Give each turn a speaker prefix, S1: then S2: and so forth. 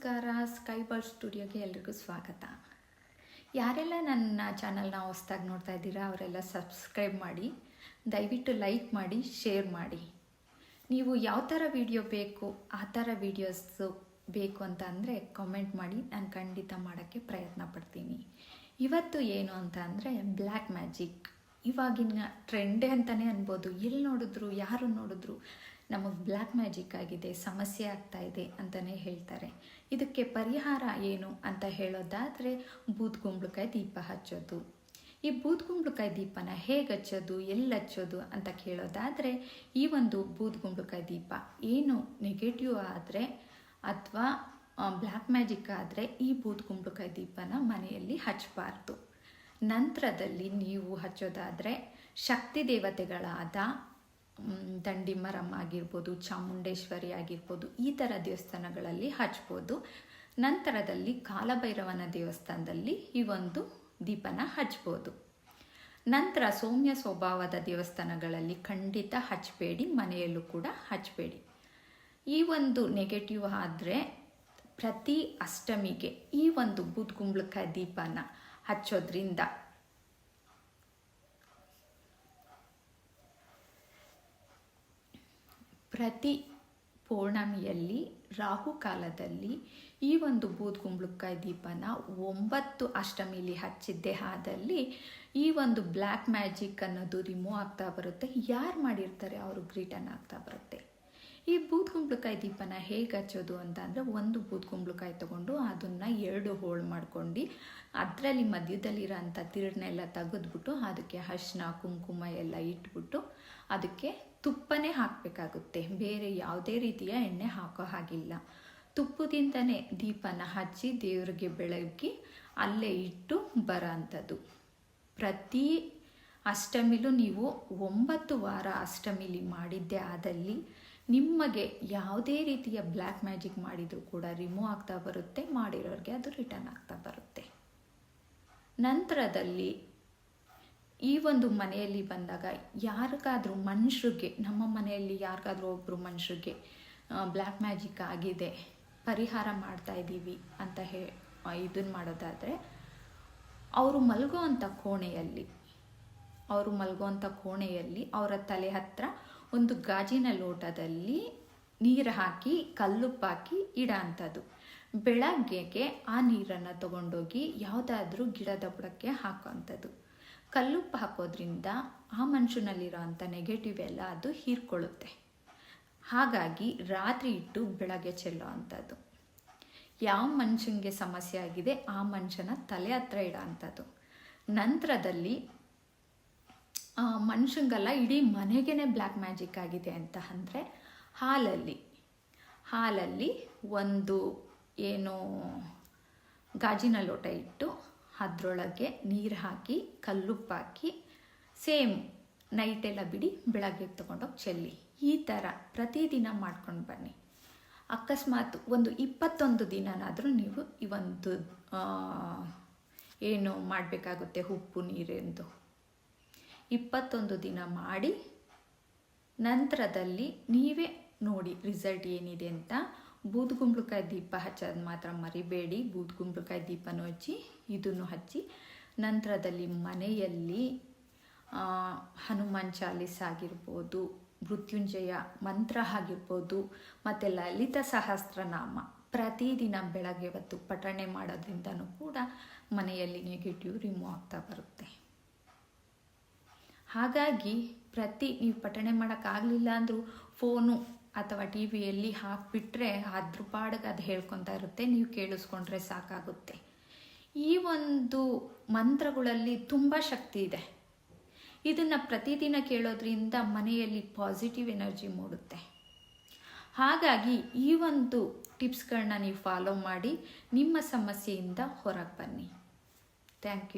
S1: ನಮಸ್ಕಾರ. ಸ್ಕೈಬರ್ಡ್ ಸ್ಟುಡಿಯೋಗೆ ಎಲ್ರಿಗೂ ಸ್ವಾಗತ. ಯಾರೆಲ್ಲ ನನ್ನ ಚಾನಲ್ನ ಹೊಸ್ದಾಗಿ ನೋಡ್ತಾ ಇದ್ದೀರಾ ಅವರೆಲ್ಲ ಸಬ್ಸ್ಕ್ರೈಬ್ ಮಾಡಿ, ದಯವಿಟ್ಟು ಲೈಕ್ ಮಾಡಿ, ಶೇರ್ ಮಾಡಿ. ನೀವು ಯಾವ ಥರ ವಿಡಿಯೋ ಬೇಕು ಆ ಥರ ವೀಡಿಯೋಸು ಬೇಕು ಅಂತ ಅಂದರೆ ಕಾಮೆಂಟ್ ಮಾಡಿ, ನಾನು ಖಂಡಿತ ಮಾಡೋಕ್ಕೆ ಪ್ರಯತ್ನ ಪಡ್ತೀನಿ. ಇವತ್ತು ಏನು ಅಂತ ಅಂದರೆ ಬ್ಲ್ಯಾಕ್ ಮ್ಯಾಜಿಕ್. ಇವಾಗಿನ ಟ್ರೆಂಡೇ ಅಂತಲೇ ಅನ್ಬೋದು. ಎಲ್ಲಿ ನೋಡಿದ್ರು, ಯಾರು ನೋಡಿದ್ರು ನಮಗೆ ಬ್ಲ್ಯಾಕ್ ಮ್ಯಾಜಿಕ್ ಆಗಿದೆ, ಸಮಸ್ಯೆ ಆಗ್ತಾ ಇದೆ ಅಂತಲೇ ಹೇಳ್ತಾರೆ. ಇದಕ್ಕೆ ಪರಿಹಾರ ಏನು ಅಂತ ಹೇಳೋದಾದರೆ ಬೂದ್ಗುಂಬಳಕಾಯಿ ದೀಪ ಹಚ್ಚೋದು. ಈ ಬೂದ್ಗುಂಬಳಕಾಯಿ ದೀಪನ ಹೇಗೆ ಹಚ್ಚೋದು, ಎಲ್ಲಿ ಹಚ್ಚೋದು ಅಂತ ಕೇಳೋದಾದರೆ, ಈ ಒಂದು ಬೂದ್ಗುಂಬಳಕಾಯಿ ದೀಪ ಏನು ನೆಗೆಟಿವ್ ಆದರೆ ಅಥವಾ ಬ್ಲ್ಯಾಕ್ ಮ್ಯಾಜಿಕ್ ಆದರೆ ಈ ಬೂದ್ಗುಂಬಳಕಾಯಿ ದೀಪನ ಮನೆಯಲ್ಲಿ ಹಚ್ಚಬಾರ್ದು. ನಂತರದಲ್ಲಿ ನೀವು ಹಚ್ಚೋದಾದರೆ ಶಕ್ತಿ ದೇವತೆಗಳಾದ ದಂಡಿಮರಮ್ಮ ಆಗಿರ್ಬೋದು, ಚಾಮುಂಡೇಶ್ವರಿ ಆಗಿರ್ಬೋದು, ಈ ಥರ ದೇವಸ್ಥಾನಗಳಲ್ಲಿ ಹಚ್ಬೋದು. ನಂತರದಲ್ಲಿ ಕಾಲಭೈರವನ ದೇವಸ್ಥಾನದಲ್ಲಿ ಈ ಒಂದು ದೀಪನ ಹಚ್ಬೋದು. ನಂತರ ಸೌಮ್ಯ ಸ್ವಭಾವದ ದೇವಸ್ಥಾನಗಳಲ್ಲಿ ಖಂಡಿತ ಹಚ್ಚಬೇಡಿ, ಮನೆಯಲ್ಲೂ ಕೂಡ ಹಚ್ಚಬೇಡಿ. ಈ ಒಂದು ನೆಗೆಟಿವ್ ಆದರೆ ಪ್ರತಿ ಅಷ್ಟಮಿಗೆ ಈ ಒಂದು ಬೂದ್ಗುಂಬಳಕಾಯಿ ದೀಪನ ಹಚ್ಚೋದ್ರಿಂದ ಪ್ರತಿ ಪೌರ್ಣಮಿಯಲ್ಲಿ ರಾಹುಕಾಲದಲ್ಲಿ ಈ ಒಂದು ಬೂದ್ಗುಂಬಳಕಾಯಿ ದೀಪನ 9 ಅಷ್ಟಮಿಲಿ ಹಚ್ಚಿದ್ದೇ ಆದಲ್ಲಿ ಈ ಒಂದು ಬ್ಲ್ಯಾಕ್ ಮ್ಯಾಜಿಕ್ ಅನ್ನೋದು ರಿಮೂವ್ ಆಗ್ತಾ ಬರುತ್ತೆ. ಯಾರು ಮಾಡಿರ್ತಾರೆ ಅವ್ರಿಗೆ ರಿಟರ್ನ್ ಆಗ್ತಾ ಬರುತ್ತೆ. ಈ ಬೂದ್ಗುಂಬಳಕಾಯಿ ದೀಪನ ಹೇಗೆ ಹಚ್ಚೋದು ಅಂತ ಅಂದರೆ, ಒಂದು ಬೂದ್ಗುಂಬಳಕಾಯಿ ತೊಗೊಂಡು ಅದನ್ನು 2 ಹೋಳು ಮಾಡ್ಕೊಂಡು ಅದರಲ್ಲಿ ಮಧ್ಯದಲ್ಲಿರೋ ಅಂಥ ತಿರುಳನ್ನೆಲ್ಲ ತೆಗೆದ್ಬಿಟ್ಟು ಅದಕ್ಕೆ ಅರಿಶಿನ ಕುಂಕುಮ ಎಲ್ಲ ಇಟ್ಬಿಟ್ಟು ಅದಕ್ಕೆ ತುಪ್ಪನೇ ಹಾಕಬೇಕಾಗುತ್ತೆ. ಬೇರೆ ಯಾವುದೇ ರೀತಿಯ ಎಣ್ಣೆ ಹಾಕೋ ಹಾಗಿಲ್ಲ. ತುಪ್ಪದಿಂದನೇ ದೀಪನ ಹಚ್ಚಿ ದೇವರಿಗೆ ಬೆಳಗ್ಗೆ ಅಲ್ಲೇ ಇಟ್ಟು ಬರೋ ಅಂಥದ್ದು. ಪ್ರತಿ ಅಷ್ಟಮಿಲೂ ನೀವು 9 ವಾರ ಅಷ್ಟಮಿಲಿ ಮಾಡಿದ್ದೇ ಆದಲ್ಲಿ ನಿಮಗೆ ಯಾವುದೇ ರೀತಿಯ ಬ್ಲ್ಯಾಕ್ ಮ್ಯಾಜಿಕ್ ಮಾಡಿದರೂ ಕೂಡ ರಿಮೂವ್ ಆಗ್ತಾ ಬರುತ್ತೆ. ಮಾಡಿರೋರಿಗೆ ಅದು ರಿಟರ್ನ್ ಆಗ್ತಾ ಬರುತ್ತೆ. ನಂತರದಲ್ಲಿ ಈ ಒಂದು ಮನೆಯಲ್ಲಿ ಬಂದಾಗ ಯಾರಿಗಾದರೂ ಮನುಷ್ಯರಿಗೆ, ನಮ್ಮ ಮನೆಯಲ್ಲಿ ಯಾರಿಗಾದ್ರೂ ಒಬ್ಬರು ಮನುಷ್ಯರಿಗೆ ಬ್ಲ್ಯಾಕ್ ಮ್ಯಾಜಿಕ್ ಆಗಿದೆ, ಪರಿಹಾರ ಮಾಡ್ತಾ ಇದ್ದೀವಿ ಅಂತ ಇದನ್ನು ಮಾಡೋದಾದರೆ, ಅವರು ಮಲಗುವಂಥ ಕೋಣೆಯಲ್ಲಿ ಅವರ ತಲೆ ಹತ್ರ ಒಂದು ಗಾಜಿನ ಲೋಟದಲ್ಲಿ ನೀರು ಹಾಕಿ ಕಲ್ಲುಪ್ಪಾಕಿ ಇಡೋ ಅಂಥದ್ದು. ಬೆಳಗ್ಗೆಗೆ ಆ ನೀರನ್ನು ತಗೊಂಡೋಗಿ ಯಾವುದಾದ್ರೂ ಗಿಡದ ಬುಡಕ್ಕೆ ಹಾಕೋವಂಥದ್ದು. ಕಲ್ಲುಪ್ಪು ಹಾಕೋದ್ರಿಂದ ಆ ಮನುಷ್ಯನಲ್ಲಿರೋ ಅಂಥ ನೆಗೆಟಿವ್ ಎಲ್ಲ ಅದು ಹೀರ್ಕೊಳ್ಳುತ್ತೆ. ಹಾಗಾಗಿ ರಾತ್ರಿ ಇಟ್ಟು ಬೆಳಗ್ಗೆ ಚೆಲ್ಲೋ ಅಂಥದ್ದು. ಯಾವ ಮನುಷ್ಯನಿಗೆ ಸಮಸ್ಯೆ ಆಗಿದೆ ಆ ಮನುಷ್ಯನ ತಲೆ ಹತ್ರ ಇಡೋ ಅಂಥದ್ದು. ನಂತರದಲ್ಲಿ ಮನುಷ್ಯಂಗೆಲ್ಲ ಇಡೀ ಮನೆಗೇ ಬ್ಲ್ಯಾಕ್ ಮ್ಯಾಜಿಕ್ ಆಗಿದೆ ಅಂತ ಅಂದರೆ, ಹಾಲಲ್ಲಿ ಒಂದು ಏನು ಗಾಜಿನ ಲೋಟ ಇಟ್ಟು ಅದರೊಳಗೆ ನೀರು ಹಾಕಿ ಕಲ್ಲುಪ್ಪಾಕಿ ಸೇಮ್ ನೈಟೆಲ್ಲ ಬಿಡಿ, ಬೆಳಗ್ಗೆ ತೊಗೊಂಡೋಗಿ ಚೆಲ್ಲಿ. ಈ ಥರ ಪ್ರತಿದಿನ ಮಾಡ್ಕೊಂಡು ಬನ್ನಿ. ಅಕಸ್ಮಾತ್ ಒಂದು 21 ದಿನನಾದರೂ ನೀವು ಈ ಒಂದು ಏನು ಮಾಡಬೇಕಾಗುತ್ತೆ, ಉಪ್ಪು ನೀರೆಂದು 21 ದಿನ ಮಾಡಿ ನಂತರದಲ್ಲಿ ನೀವೇ ನೋಡಿ ರಿಸಲ್ಟ್ ಏನಿದೆ ಅಂತ. ಬೂದ್ಗುಂಬಳಕಾಯಿ ದೀಪ ಹಚ್ಚೋದು ಮಾತ್ರ ಮರಿಬೇಡಿ. ಬೂದ್ಗುಂಬಳಕಾಯಿ ದೀಪನೂ ಹಚ್ಚಿ, ಇದನ್ನು ಹಚ್ಚಿ. ನಂತರದಲ್ಲಿ ಮನೆಯಲ್ಲಿ ಹನುಮಾನ್ ಚಾಲೀಸ್ ಆಗಿರ್ಬೋದು, ಮೃತ್ಯುಂಜಯ ಮಂತ್ರ ಆಗಿರ್ಬೋದು, ಮತ್ತು ಲಲಿತ ಸಹಸ್ರನಾಮ ಪ್ರತಿದಿನ ಬೆಳಗ್ಗೆ ಹೊತ್ತು ಪಠಣೆ ಮಾಡೋದ್ರಿಂದನೂ ಕೂಡ ಮನೆಯಲ್ಲಿ ನೆಗೆಟಿವ್ ರಿಮೂವ್ ಆಗ್ತಾ ಬರುತ್ತೆ. ಹಾಗಾಗಿ ನೀವು ಪಠಣೆ ಮಾಡೋಕ್ಕಾಗಲಿಲ್ಲ ಅಂದರೂ ಫೋನು ಅಥವಾ ಟಿ ವಿಯಲ್ಲಿ ಹಾಕಿಬಿಟ್ರೆ ಅದ್ರ ಪಾಡಿಗೆ ಅದು ಹೇಳ್ಕೊತಾ ಇರುತ್ತೆ, ನೀವು ಕೇಳಿಸ್ಕೊಂಡ್ರೆ ಸಾಕಾಗುತ್ತೆ. ಈ ಒಂದು ಮಂತ್ರಗಳಲ್ಲಿ ತುಂಬ ಶಕ್ತಿ ಇದೆ. ಇದನ್ನು ಪ್ರತಿದಿನ ಕೇಳೋದ್ರಿಂದ ಮನೆಯಲ್ಲಿ ಪಾಸಿಟಿವ್ ಎನರ್ಜಿ ಮೂಡುತ್ತೆ. ಹಾಗಾಗಿ ಈ ಒಂದು ಟಿಪ್ಸ್ಗಳನ್ನ ನೀವು ಫಾಲೋ ಮಾಡಿ ನಿಮ್ಮ ಸಮಸ್ಯೆಯಿಂದ ಹೊರಗೆ ಬನ್ನಿ. Thank you.